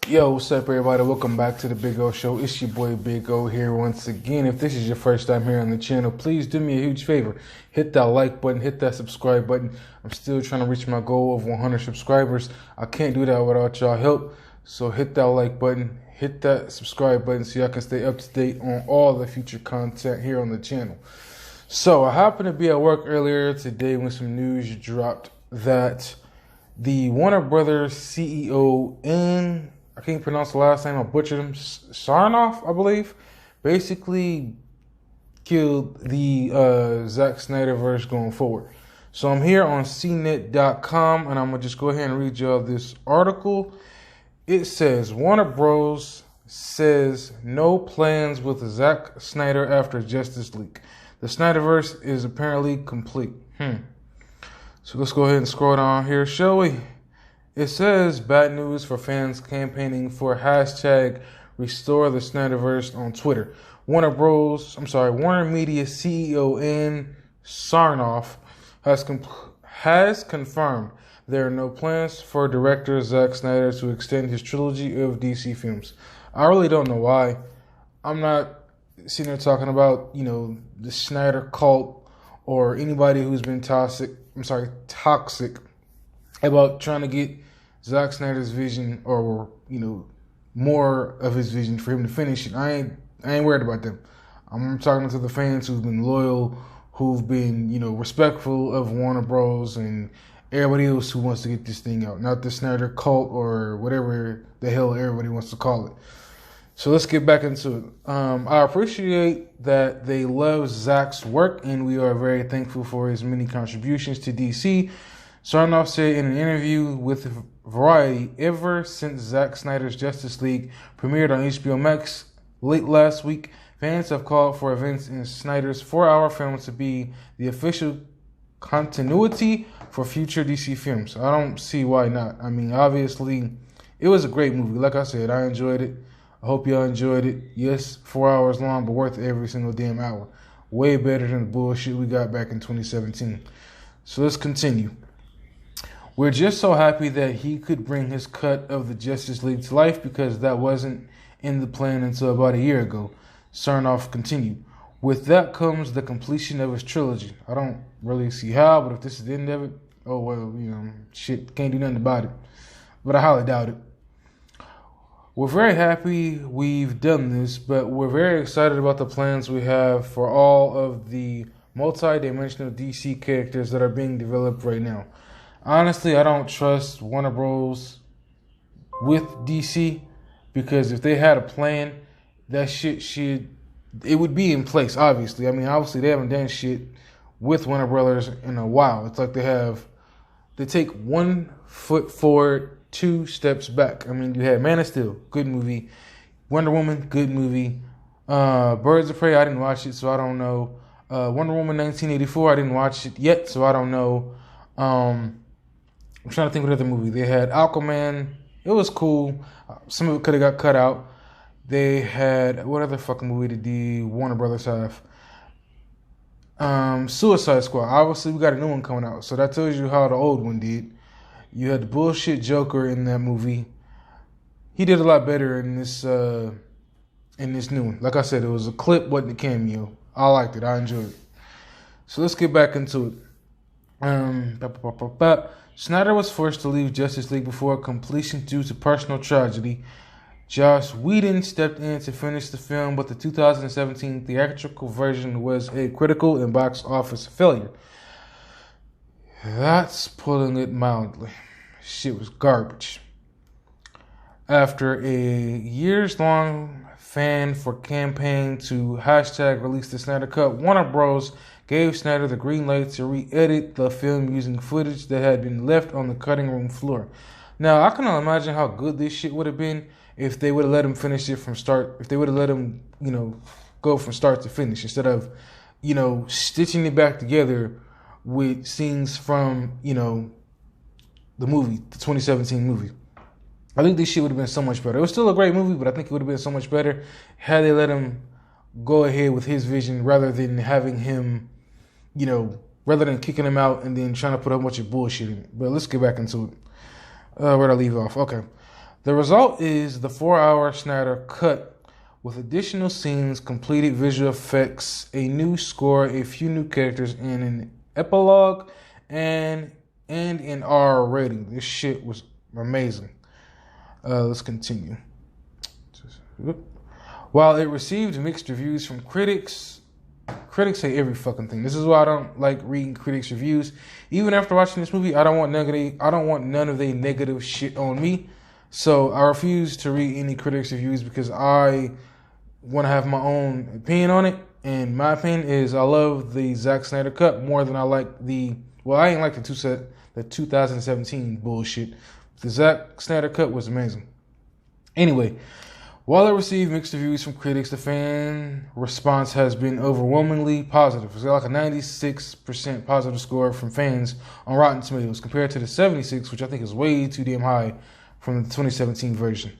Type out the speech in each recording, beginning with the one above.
Yo, what's up, everybody? Welcome back to the Big O Show. It's your boy Big O here once again. If this is your first time here on the channel, please do me a huge favor. Hit that like button, hit that subscribe button. I'm still trying to reach my goal of 100 subscribers. I can't do that without y'all help. So hit that like button, hit that subscribe button so y'all can stay up to date on all the future content here on the channel. So I happened to be at work earlier today when some news dropped that the Warner Brothers CEO and I can't pronounce the last name, I butchered him, Sarnoff, I believe, basically killed the Zack Snyderverse going forward. So I'm here on cnet.com, and I'm going to just go ahead and read y'all this article. It says, Warner Bros. Says no plans with Zack Snyder after Justice League. The Snyderverse is apparently complete. So let's go ahead and scroll down here, shall we? It says bad news for fans campaigning for hashtag restore the Snyderverse on Twitter. Warner Media CEO N. Sarnoff has confirmed there are no plans for director Zack Snyder to extend his trilogy of DC films. I really don't know why. I'm not sitting there talking about, the Snyder cult or anybody who's been toxic about trying to get Zack Snyder's vision or, more of his vision for him to finish it. I ain't worried about them. I'm talking to the fans who've been loyal, who've been, respectful of Warner Bros. And everybody else who wants to get this thing out. Not the Snyder cult or whatever the hell everybody wants to call it. So let's get back into it. I appreciate that they love Zack's work, and we are very thankful for his many contributions to DC. Sarnoff said in an interview with Variety, ever since Zack Snyder's Justice League premiered on HBO Max late last week, fans have called for events in Snyder's 4-hour film to be the official continuity for future DC films. I don't see why not. I mean, obviously, it was a great movie. Like I said, I enjoyed it. I hope y'all enjoyed it. Yes, 4 hours long, but worth every single damn hour. Way better than the bullshit we got back in 2017. So let's continue. We're just so happy that he could bring his cut of the Justice League to life because that wasn't in the plan until about a year ago. Sarnoff continued. With that comes the completion of his trilogy. I don't really see how, but if this is the end of it, oh well, shit, can't do nothing about it. But I highly doubt it. We're very happy we've done this, but we're very excited about the plans we have for all of the multi-dimensional DC characters that are being developed right now. Honestly, I don't trust Warner Bros. With DC because if they had a plan, that shit it would be in place, obviously. I mean, obviously they haven't done shit with Warner Brothers in a while. It's like they take 1 foot forward, 2 steps back. I mean, you had Man of Steel, good movie. Wonder Woman, good movie. Birds of Prey, I didn't watch it, so I don't know. Wonder Woman 1984, I didn't watch it yet, so I don't know. I'm trying to think of another movie. They had Aquaman. It was cool. Some of it could have got cut out. They had, what other fucking movie did the Warner Brothers have? Suicide Squad. Obviously, we got a new one coming out, so that tells you how the old one did. You had the bullshit Joker in that movie. He did a lot better in this new one. Like I said, it was a clip, wasn't a cameo. I liked it. I enjoyed it. So let's get back into it. Snyder was forced to leave Justice League before completion due to personal tragedy. Joss Whedon stepped in to finish the film, but the 2017 theatrical version was a critical and box office failure. That's putting it mildly. Shit was garbage. After a years-long fan for campaign to hashtag release the Snyder Cut, Warner Bros. Gave Snyder the green light to re-edit the film using footage that had been left on the cutting room floor. Now, I can imagine how good this shit would have been if they would have let him finish it from start, if they would have let him, go from start to finish instead of, stitching it back together with scenes from, the movie, the 2017 movie. I think this shit would have been so much better. It was still a great movie, but I think it would have been so much better had they let him go ahead with his vision rather than having him, rather than kicking him out and then trying to put a bunch of bullshit in it. But let's get back into it. Where'd I leave off? Okay. The result is the 4-hour Snyder cut with additional scenes, completed visual effects, a new score, a few new characters, and an epilogue and an R rating. This shit was amazing. Let's continue. While it received mixed reviews from critics say every fucking thing. This is why I don't like reading critics' reviews. Even after watching this movie, I don't want none of the negative shit on me. So I refuse to read any critics' reviews because I want to have my own opinion on it. And my opinion is I love the Zack Snyder cut more than I like I ain't like the 2017 bullshit. The Zack Snyder cut was amazing. Anyway, while it received mixed reviews from critics, the fan response has been overwhelmingly positive. It's got like a 96% positive score from fans on Rotten Tomatoes compared to the 76%, which I think is way too damn high from the 2017 version.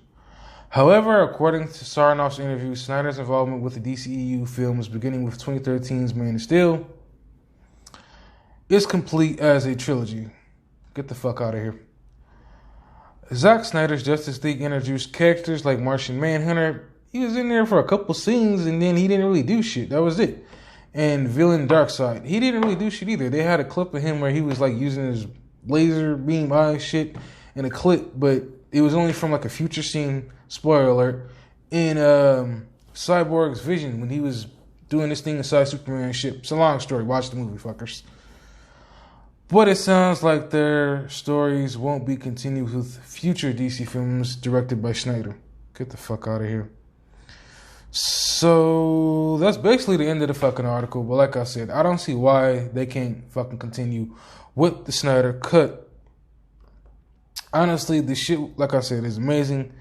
However, according to Sarnoff's interview, Snyder's involvement with the DCEU films, beginning with 2013's Man of Steel, is complete as a trilogy. Get the fuck out of here. Zack Snyder's Justice League introduced characters like Martian Manhunter. He was in there for a couple scenes and then he didn't really do shit. That was it. And villain Darkseid. He didn't really do shit either. They had a clip of him where he was like using his laser beam eye shit in a clip, but it was only from like a future scene, spoiler alert, in Cyborg's vision when he was doing this thing inside Superman ship. It's a long story. Watch the movie, fuckers. But it sounds like their stories won't be continued with future DC films directed by Snyder. Get the fuck out of here. So that's basically the end of the fucking article. But like I said, I don't see why they can't fucking continue with the Snyder cut. Honestly, the shit, like I said, is amazing.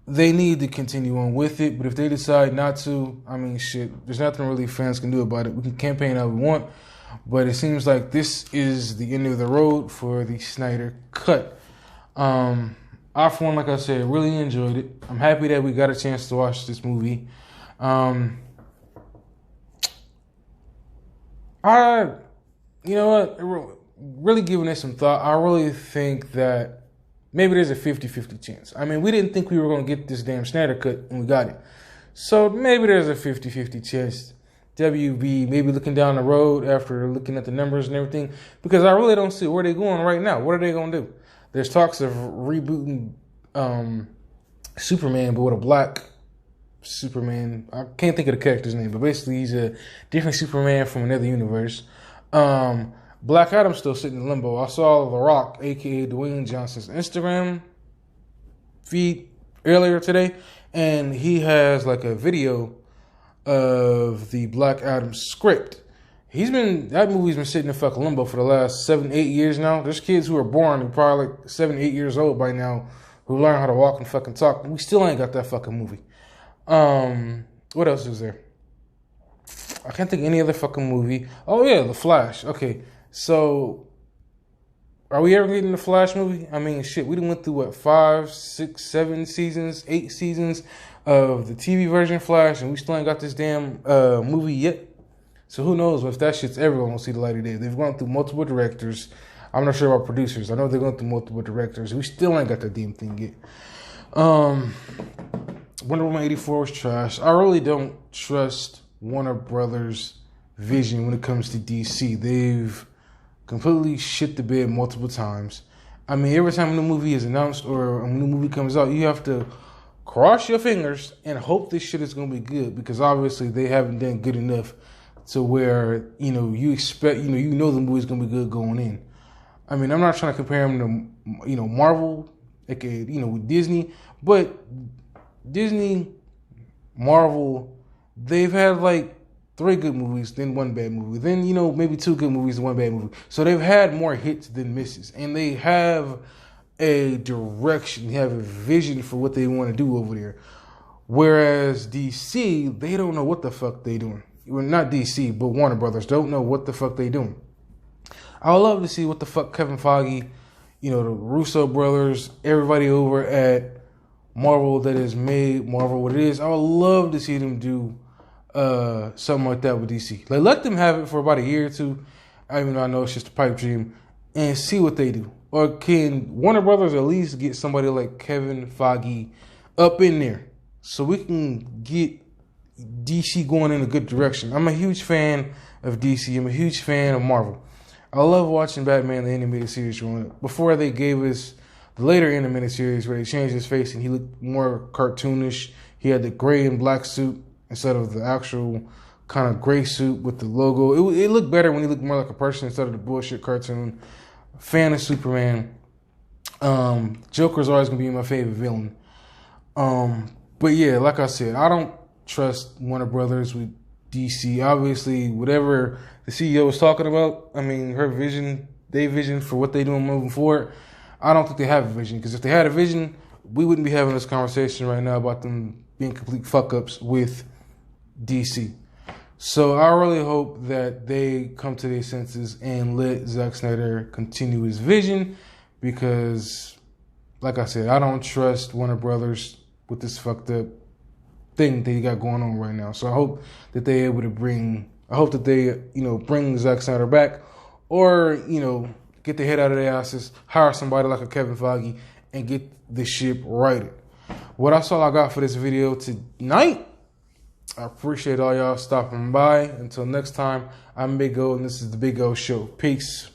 They need to continue on with it. But if they decide not to, I mean, shit, there's nothing really fans can do about it. We can campaign how we want. But it seems like this is the end of the road for the Snyder cut. I, for one, like I said, really enjoyed it. I'm happy that we got a chance to watch this movie. You know what? Really giving it some thought, I really think that maybe there's a 50-50 chance. I mean, we didn't think we were going to get this damn Snyder cut, and we got it. So maybe there's a 50-50 chance WB maybe looking down the road after looking at the numbers and everything, because I really don't see where they're going right now. What are they going to do? There's talks of rebooting Superman, but with a black Superman. I can't think of the character's name, but basically he's a different Superman from another universe. Black Adam's still sitting in limbo. I saw The Rock, a.k.a. Dwayne Johnson's Instagram feed earlier today, and he has like a video of the Black Adam script. That movie's been sitting in fucking limbo for the last 7-8 years now. There's kids who are born and probably like 7-8 years old by now who learn how to walk and fucking talk. We still ain't got that fucking movie. What else is there? I can't think of any other fucking movie. Oh yeah, The Flash. Okay, so are we ever getting the Flash movie? I mean, shit, we done went through what, 5, 6, 7 seasons, 8 seasons of the TV version Flash, and we still ain't got this damn movie yet. So who knows if that shit's ever going to see the light of day. They've gone through multiple directors. I'm not sure about producers. I know they're going through multiple directors. We still ain't got that damn thing yet. Wonder Woman 84 was trash. I really don't trust Warner Brothers' vision when it comes to DC. They've completely shit the bed multiple times. I mean, every time a new movie is announced or a new movie comes out, you have to cross your fingers and hope this shit is going to be good, because obviously they haven't done good enough to where, you expect, the movie's going to be good going in. I mean, I'm not trying to compare them to, Marvel, aka, with Disney, but Disney, Marvel, they've had like 3 good movies, then 1 bad movie, then, maybe 2 good movies and 1 bad movie. So they've had more hits than misses, and they have a direction, they have a vision for what they want to do over there. Whereas DC, they don't know what the fuck they doing. Well, not DC, but Warner Brothers don't know what the fuck they doing. I would love to see what the fuck Kevin Feige, the Russo brothers, everybody over at Marvel that has made Marvel what it is. I would love to see them do something like that with DC. Like, let them have it for about a year or 2. Even though I know it's just a pipe dream, and see what they do. Or can Warner Brothers at least get somebody like Kevin Feige up in there so we can get DC going in a good direction? I'm a huge fan of DC. I'm a huge fan of Marvel. I love watching Batman the animated series growing up. Before they gave us the later animated series where they changed his face and he looked more cartoonish. He had the gray and black suit instead of the actual kind of gray suit with the logo. It looked better when he looked more like a person instead of the bullshit cartoon. Fan of Superman. Joker's always going to be my favorite villain. But yeah, like I said, I don't trust Warner Brothers with DC. Obviously, whatever the CEO was talking about, I mean, her vision, their vision for what they're doing moving forward, I don't think they have a vision. Because if they had a vision, we wouldn't be having this conversation right now about them being complete fuck-ups with DC. So I really hope that they come to their senses and let Zack Snyder continue his vision, because, like I said, I don't trust Warner Brothers with this fucked up thing they got going on right now. So I hope that they're able to bring Zack Snyder back, or, get their head out of their asses, hire somebody like a Kevin Feige, and get the ship righted. Well, that's all I got for this video tonight. I appreciate all y'all stopping by. Until next time, I'm Big O, and this is the Big O Show. Peace.